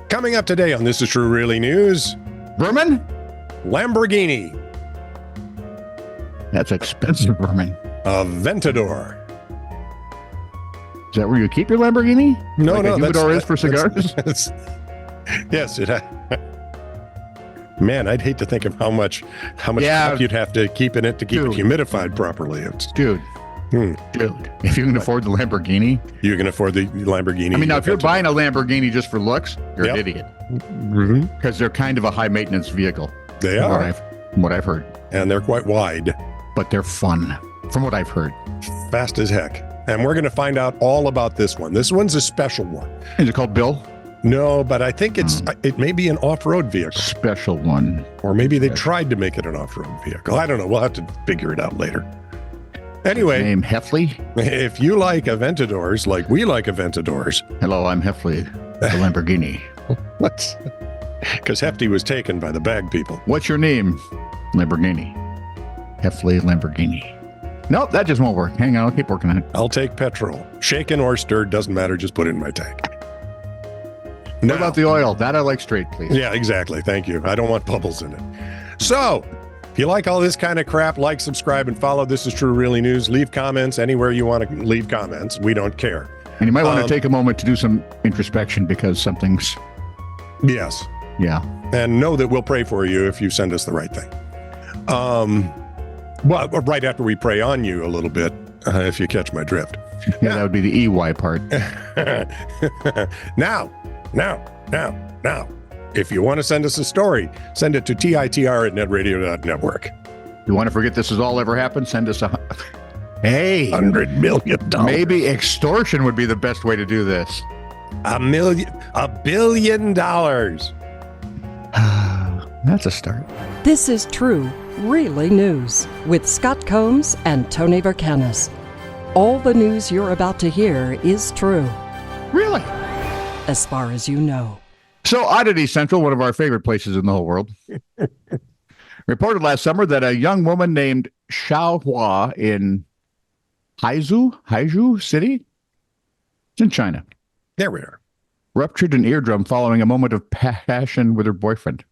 Coming up today on This Is True Really News, Vermin? Lamborghini, That's expensive, Vermin. Aventador. Is that where you keep your Lamborghini? No, like no, a humidor is for cigars? Yes, it. Man, I'd hate to think of how much stuff you'd have to keep in it to keep it humidified properly. Dude, if you can afford the Lamborghini, you can afford the Lamborghini. I mean, now if you're buying a Lamborghini just for looks, you're an idiot. Mm-hmm. Because they're kind of a high maintenance vehicle. They are, from what I've heard, and they're quite wide, but they're fun, from what I've heard. Fast as heck. And we're going to find out all about this one. This one's a special one. Is it called Bill? No, but I think it may be an off-road vehicle. Special one. Or maybe they tried to make it an off-road vehicle. I don't know. We'll have to figure it out later. Anyway. Name Heffley? If you like Aventadors like we like Aventadors. Hello, I'm Heffley, the Lamborghini. What? Because Hefty was taken by the bag people. What's your name? Lamborghini. Heffley Lamborghini. Nope, that just won't work. Hang on, I'll keep working on it. I'll take petrol. Shaken or stirred, doesn't matter. Just put it in my tank. What about the oil? That I like straight, please. Yeah, exactly. Thank you. I don't want bubbles in it. So, if you like all this kind of crap, like, subscribe, and follow This Is True Really News. Leave comments anywhere you want to leave comments. We don't care. And you might want to take a moment to do some introspection because something's... Yes. Yeah. And know that we'll pray for you if you send us the right thing. Well, right after we pray on you a little bit, if you catch my drift. Yeah, that would be the EY part. Now, if you want to send us a story, send it to TITR@netradio.network. You want to forget this has all ever happened? Send us $100 million. Maybe extortion would be the best way to do this. $1 billion. That's a start. This is True Really News with Scott Combs and Tony Vercanis. All the news you're about to hear is true. Really? As far as you know. So Oddity Central, one of our favorite places in the whole world, reported last summer that a young woman named Xiao Hua in Haizhu City, it's in China. There we are. Ruptured an eardrum following a moment of passion with her boyfriend.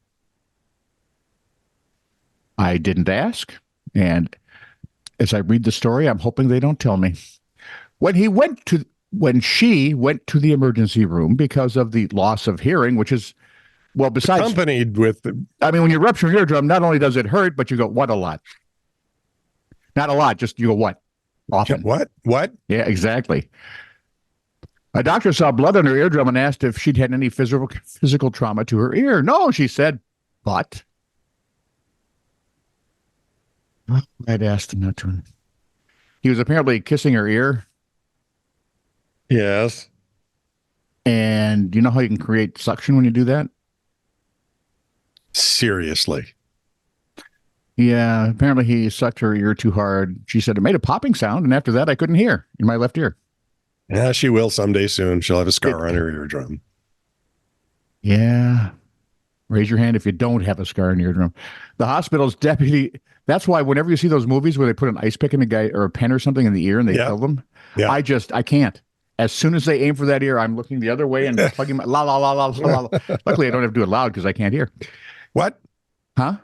I didn't ask, and as I read the story, I'm hoping they don't tell me. When she went to the emergency room because of the loss of hearing, which is, well, besides... Accompanied with... I mean, when you rupture an eardrum, not only does it hurt, but you go, what, a lot? Not a lot, just you go, what? Often. What? Yeah, exactly. A doctor saw blood on her eardrum and asked if she'd had any physical trauma to her ear. No, she said, but... I'd asked him not to. He was apparently kissing her ear. Yes. And you know how you can create suction when you do that? Seriously. Yeah, apparently he sucked her ear too hard. She said it made a popping sound, and after that I couldn't hear in my left ear. Yeah, she will someday soon. She'll have a scar on her eardrum. Yeah. Raise your hand if you don't have a scar on your eardrum. The hospital's deputy... That's why whenever you see those movies where they put an ice pick in a guy or a pen or something in the ear and they kill them, I can't. As soon as they aim for that ear, I'm looking the other way and plugging my la la la la la la. Luckily, I don't have to do it loud because I can't hear. What? Huh?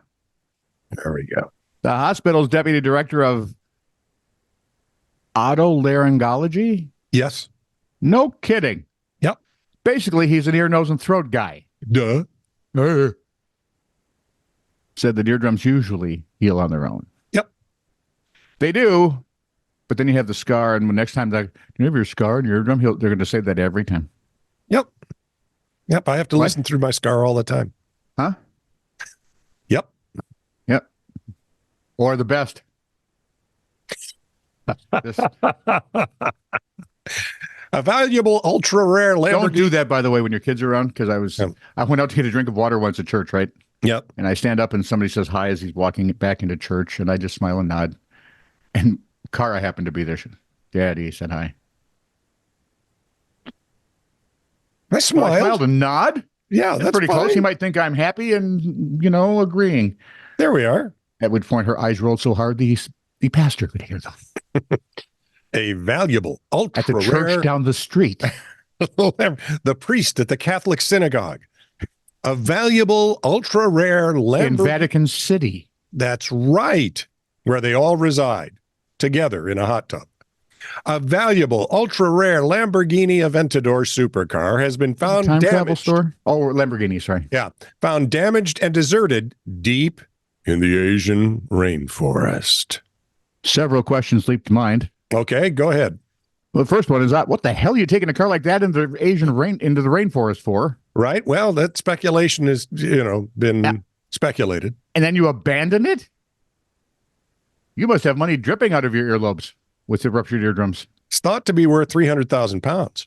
There we go. The hospital's deputy director of otolaryngology. Yes. No kidding. Yep. Basically, he's an ear, nose, and throat guy. Duh. Said that eardrums usually heal on their own. Yep. They do, but then you have the scar, and when next time do you have your scar in your eardrum? They're going to say that every time. Yep. I have to listen through my scar all the time. Huh? Yep. Or the best. A valuable, ultra rare Lamborghini. Don't do that, by the way, when your kids are around, because I went out to get a drink of water once at church, right? Yep. And I stand up and somebody says hi as he's walking back into church, and I just smile and nod. And Cara happened to be there. She said, Daddy said hi. I smiled. I smiled and nod. Yeah, that's pretty fine. close. He might think I'm happy and, agreeing. There we are. At which point her eyes rolled so hard the pastor could hear them. A valuable, ultra at the church rare... down the street. The priest at the Catholic synagogue. A valuable, ultra-rare In Lamborghini. Vatican City. That's right, where they all reside together in a hot tub. A valuable, ultra-rare Lamborghini Aventador supercar has been found Time damaged. travel store? Oh, Lamborghini, sorry. Yeah, found damaged and deserted deep in the Asian rainforest. Several questions leap to mind. Okay, go ahead. Well, the first one is that what the hell are you taking a car like that into the rainforest for? Right. Well, that speculation has, been speculated. And then you abandon it? You must have money dripping out of your earlobes with the ruptured eardrums. It's thought to be worth 300,000 pounds.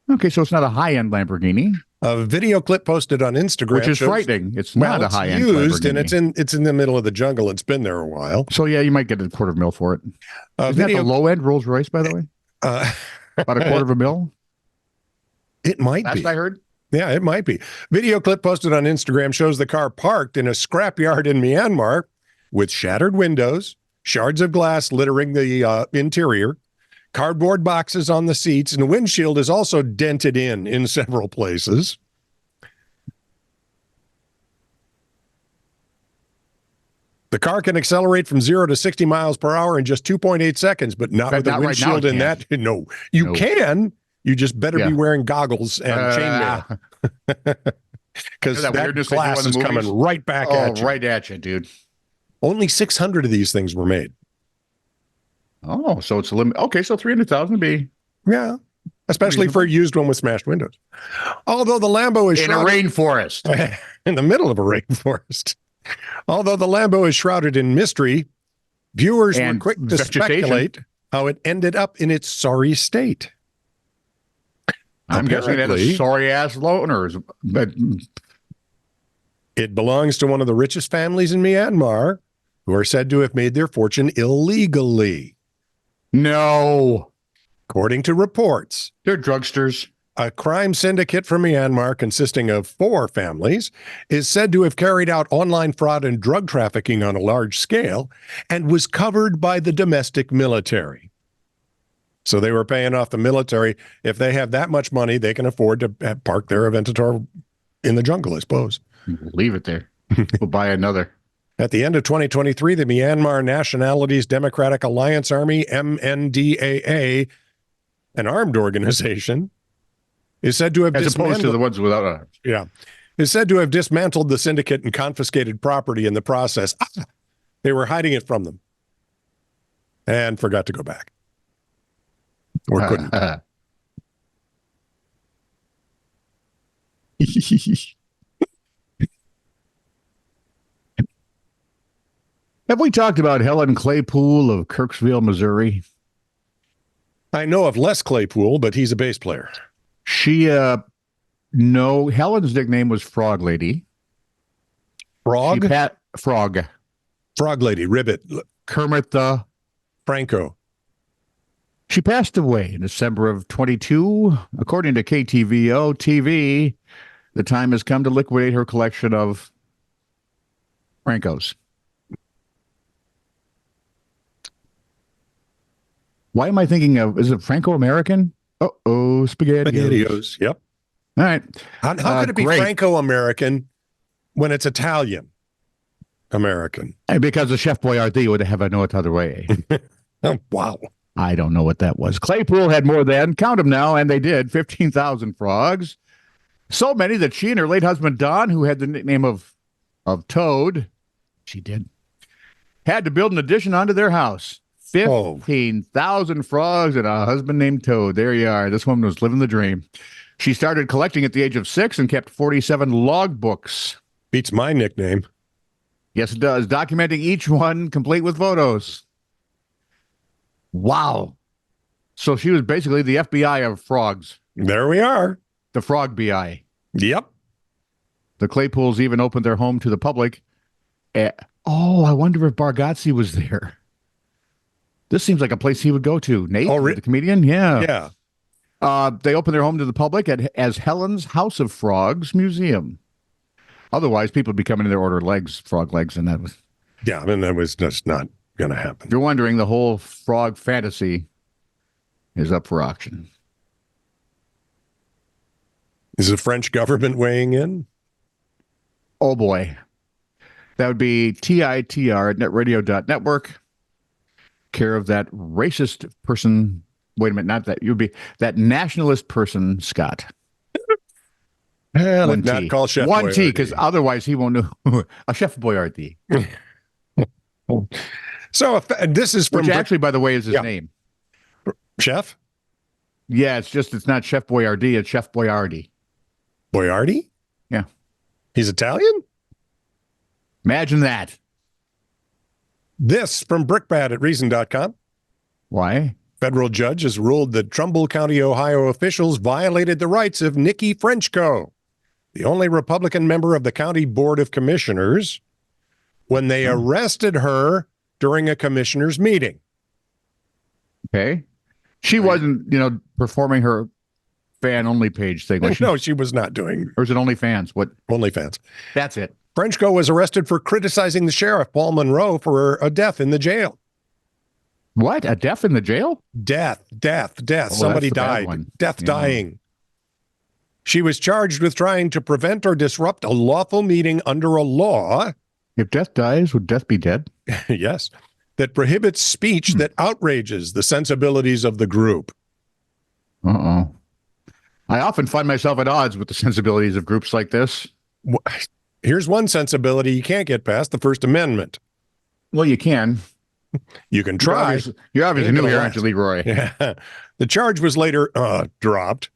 Okay, so it's not a high-end Lamborghini. A video clip posted on Instagram, which is frightening. It's not a high-end used, Lamborghini. and it's in the middle of the jungle. It's been there a while. So yeah, you might get $250,000 for it. Isn't that the low-end Rolls Royce, by the way? About $250,000. It might Last be. I heard. Yeah, it might be. Video clip posted on Instagram shows the car parked in a scrapyard in Myanmar with shattered windows, shards of glass littering the interior, cardboard boxes on the seats, and the windshield is also dented in several places. The car can accelerate from 0 to 60 miles per hour in just 2.8 seconds, but not with the windshield in that. No, you can. You just better be wearing goggles and chainmail. Because that glass is coming right back at you. Right at you, dude. Only 600 of these things were made. Oh, so it's a limit. Okay, so 300,000 would be. Yeah, especially for a used one with smashed windows. Although the Lambo is in a rainforest. In the middle of a rainforest. Although the Lambo is shrouded in mystery, viewers were quick to speculate how it ended up in its sorry state. I'm guessing it had a sorry-ass loaners. But it belongs to one of the richest families in Myanmar, who are said to have made their fortune illegally. No. According to reports. They're drugsters. A crime syndicate from Myanmar consisting of 4 families is said to have carried out online fraud and drug trafficking on a large scale and was covered by the domestic military. So they were paying off the military. If they have that much money, they can afford to park their Aventador in the jungle, I suppose. Leave it there. We'll buy another. At the end of 2023, the Myanmar Nationalities Democratic Alliance Army, MNDAA, an armed organization, is said to have as opposed to the ones without arms. Yeah, is said to have dismantled the syndicate and confiscated property in the process. They were hiding it from them and forgot to go back. Or couldn't. Have we talked about Helen Claypool of Kirksville, Missouri? I know of Les Claypool, but he's a bass player. No, Helen's nickname was Frog Lady. Frog? Frog. Frog Lady, Ribbit. Kermit the Franco. She passed away in December of 22. According to KTVO TV, the time has come to liquidate her collection of Francos. Why am I thinking of, is it Franco-American? Uh-oh, SpaghettiOs. Yep. All right. How could it be Franco-American when it's Italian-American? Because the Chef Boyardee would have it no other way. Oh, wow. I don't know what that was. Claypool had more than, count them now, and they did, 15,000 frogs. So many that she and her late husband, Don, who had the nickname of Toad, she did, had to build an addition onto their house. 15,000 frogs and a husband named Toad. There you are. This woman was living the dream. She started collecting at the age of 6 and kept 47 log books. Beats my nickname. Yes, it does. Documenting each one, complete with photos. Wow. So she was basically the FBI of frogs. There we are. The Frog BI. Yep. The Claypools even opened their home to the public. I wonder if Bargatze was there. This seems like a place he would go to. Nate, the comedian? Yeah. Yeah. They opened their home to the public as Helen's House of Frogs Museum. Otherwise, people would be coming in there order frog legs, and that was... Yeah, I mean, that was just not going to happen. If you're wondering, the whole frog fantasy is up for auction. Is the French government weighing in? Oh boy. That would be TITR at netradio.network. Care of that racist person. Wait a minute, not that. You'd be that nationalist person, Scott. One T. Not call Chef One T, because otherwise he won't know. A Chef Boyardee. So this is from... Which actually, by the way, is his name. Chef? Yeah, it's not Chef Boyardee, it's Chef Boyardee. Boyardee? Yeah. He's Italian? Imagine that. This from Brickbat at Reason.com. Why? Federal judge has ruled that Trumbull County, Ohio officials violated the rights of Nikki Frenchco, the only Republican member of the county board of commissioners, when they arrested her during a commissioner's meeting. Okay. She wasn't, performing her fan-only page thing. No, she was not doing. Or is it OnlyFans? What? OnlyFans. That's it. Frenchco was arrested for criticizing the sheriff, Paul Monroe, for a death in the jail. What? A death in the jail? Death. Oh, somebody died. Death, dying. She was charged with trying to prevent or disrupt a lawful meeting under a law. If death dies, would death be dead? Yes. That prohibits speech that outrages the sensibilities of the group. Uh-oh. I often find myself at odds with the sensibilities of groups like this. Here's one sensibility you can't get past: the First Amendment. Well, you can. You can try. You're obviously new here, aren't you, Leroy? Yeah. The charge was later dropped.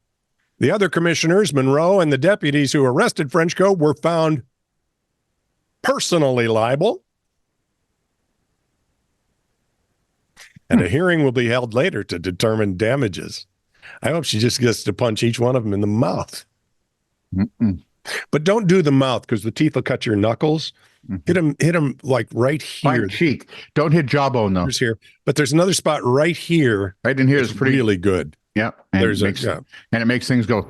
The other commissioners, Monroe and the deputies who arrested Frenchco, were found personally liable. And a hearing will be held later to determine damages. I hope she just gets to punch each one of them in the mouth. But don't do the mouth, because the teeth will cut your knuckles. Hit him like right here. Right cheek. Don't hit jawbone though. Here, but there's another spot right here. Right in here is pretty really good. Yeah, and it makes things go.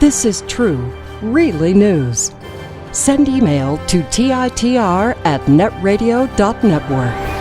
This is true, really news. Send email to TITR@netradio.network.